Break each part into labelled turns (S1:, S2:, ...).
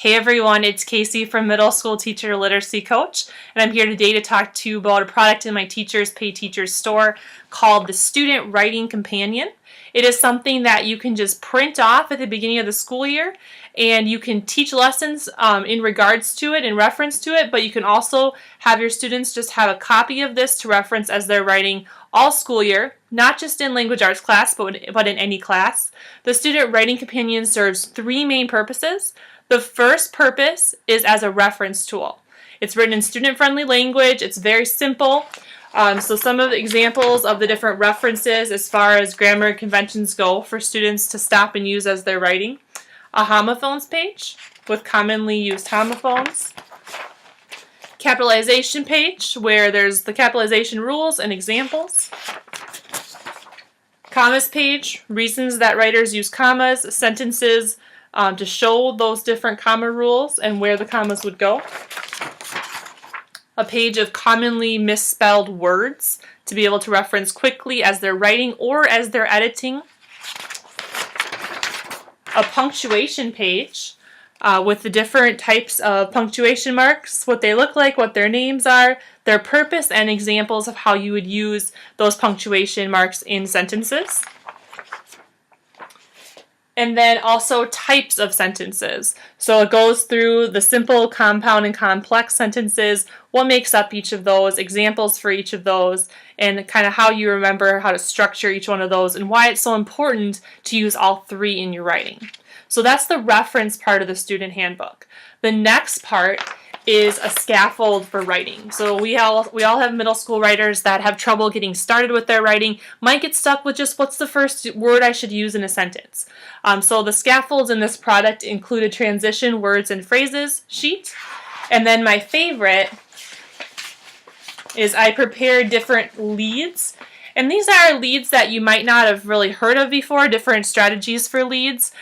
S1: Hey everyone, it's Casey from Middle School Teacher Literacy Coach, and I'm here today to talk to you about a product in my Teachers Pay Teachers store called the Student Writing Companion. It is something that you can just print off at the beginning of the school year, and you can teach lessons in regards to it, in reference to it, but you can also have your students just have a copy of this to reference as they're writing all school year, not just in language arts class, but in any class. The Student Writing Companion serves three main purposes. The first purpose is as a reference tool. It's written in student-friendly language. It's very simple. So some of the examples of the different references as far as grammar conventions go for students to stop and use as they're writing. A homophones page with commonly used homophones. Capitalization page where there's the capitalization rules and examples. Commas page, reasons that writers use commas, sentences, to show those different comma rules and where the commas would go. A page of commonly misspelled words to be able to reference quickly as they're writing or as they're editing. A punctuation page with the different types of punctuation marks, what they look like, what their names are, their purpose, and examples of how you would use those punctuation marks in sentences. And then also types of sentences. So it goes through the simple, compound, and complex sentences, what makes up each of those, examples for each of those, and kind of how you remember how to structure each one of those and why it's so important to use all three in your writing. So that's the reference part of the student handbook. The next part is a scaffold for writing. So we all have middle school writers that have trouble getting started with their writing, might get stuck with just what's the first word I should use in a sentence. So the scaffolds in this product include a transition words and phrases sheet. And then my favorite is I prepared different leads. And these are leads that you might not have really heard of before, different strategies for leads.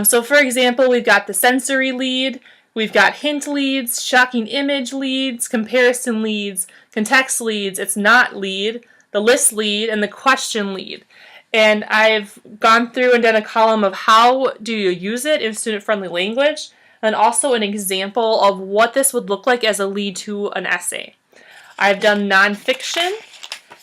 S1: So for example, we've got the sensory lead, we've got hint leads, shocking image leads, comparison leads, context leads, it's not lead, the list lead, and the question lead. And I've gone through and done a column of how do you use it in student-friendly language, and also an example of what this would look like as a lead to an essay. I've done nonfiction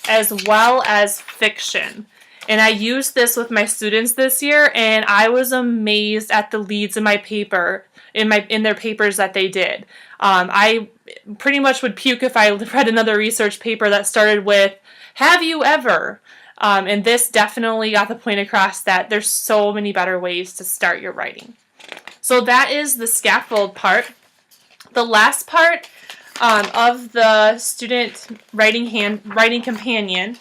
S1: as well as fiction. And I used this with my students this year, and I was amazed at the leads in my paper, in their papers that they did. I pretty much would puke if I read another research paper that started with, "Have you ever?" And this definitely got the point across that there's so many better ways to start your writing. So that is the scaffold part. The last part of the student writing companion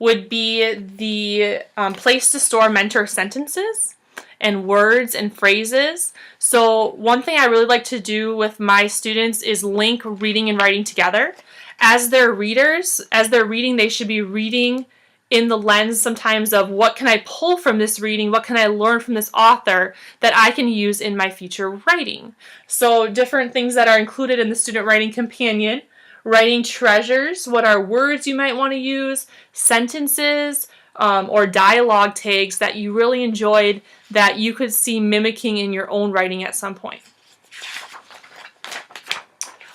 S1: would be the place to store mentor sentences and words and phrases. So one thing I really like to do with my students is link reading and writing together. As they're reading, they should be reading in the lens sometimes of what can I pull from this reading, what can I learn from this author that I can use in my future writing. So different things that are included in the Student Writing Companion. Writing treasures, what are words you might want to use, sentences, or dialogue tags that you really enjoyed that you could see mimicking in your own writing at some point.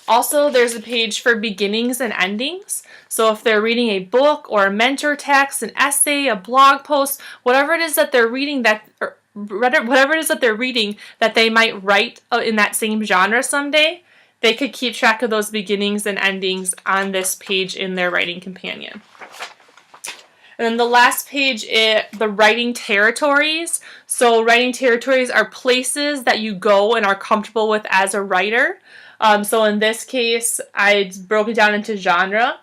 S1: Also, there's a page for beginnings and endings. So if they're reading a book or a mentor text, an essay, a blog post, whatever it is that they're reading that they might write in that same genre someday, they could keep track of those beginnings and endings on this page in their writing companion. And then the last page is the writing territories. So writing territories are places that you go and are comfortable with as a writer. So in this case, I broke it down into genre,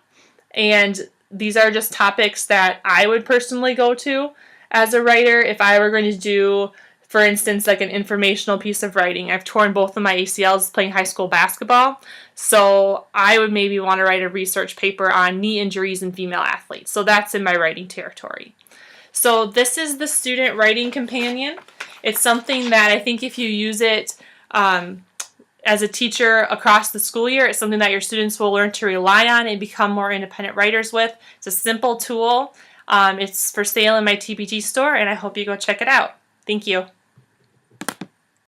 S1: and these are just topics that I would personally go to as a writer if I were going to do, for instance, like an informational piece of writing. I've torn both of my ACLs playing high school basketball, so I would maybe want to write a research paper on knee injuries in female athletes. So that's in my writing territory. So this is the Student Writing Companion. It's something that I think if you use it as a teacher across the school year, it's something that your students will learn to rely on and become more independent writers with. It's a simple tool. It's for sale in my TPT store, and I hope you go check it out. Thank you.